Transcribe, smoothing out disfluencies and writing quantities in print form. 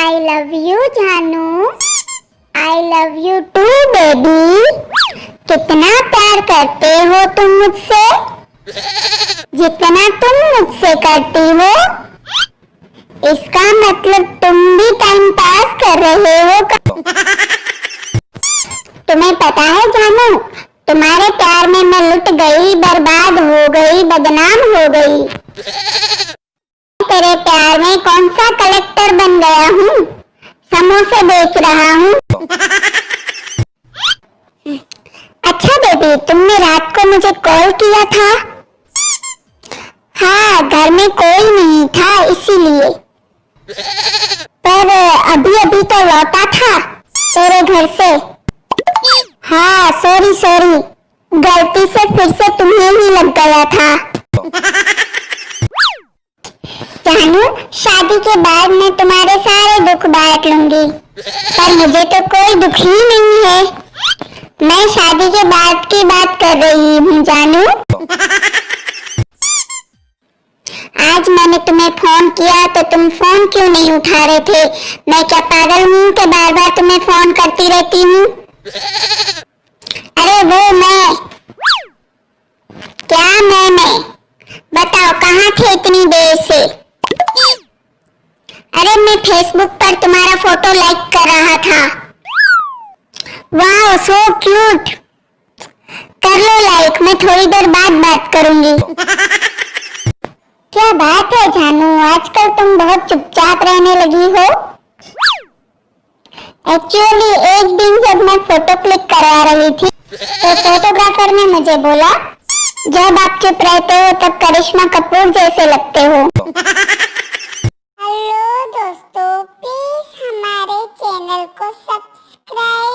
I love you जानू, I love you too baby. कितना प्यार करते हो तुम मुझसे, जितना तुम मुझसे करती हो इसका मतलब तुम भी टाइम पास कर रहे हो। तुम्हें पता है जानू, तुम्हारे प्यार में मैं लुट गई, बर्बाद हो गई, बदनाम हो गई। तेरे प्यार में कौन सा कलेक्टर बन गया हूँ, समोसे बेच रहा हूँ। अच्छा बेबी, तुमने रात को मुझे कॉल किया था? हाँ, घर में कोई नहीं था इसीलिए, पर अभी अभी तो लौटा था तेरे घर से। हाँ सॉरी, गलती से फिर से तुम्हें ही लग गया था। जानू, शादी के बाद मैं तुम्हारे सारे दुख बांट लूंगी, पर मुझे तो कोई दुख ही नहीं है। मैं शादी के बाद की बात कर रही हूँ जानू। आज मैंने तुम्हें फोन किया तो तुम फोन क्यों नहीं उठा रहे थे? मैं क्या पागल हूँ कि बार बार तुम्हें फोन करती रहती हूँ? अरे वो मैं क्या मैं बताओ, कहाँ थे इतनी देर से? अरे मैं फेसबुक पर तुम्हारा फोटो लाइक कर रहा था। वाह सो क्यूट, कर लो लाइक, मैं थोड़ी देर बाद बात करूंगी। क्या बात है जानू, आजकल तुम बहुत चुपचाप रहने लगी हो। एक्चुअली एक दिन जब मैं फोटो क्लिक करवा रही थी तो फोटोग्राफर ने मुझे बोला, जब आप चुप रहते हो तब करिश्मा कपूर जैसे लगते हो। हेलो दोस्तों, प्लीज हमारे चैनल को सब्सक्राइब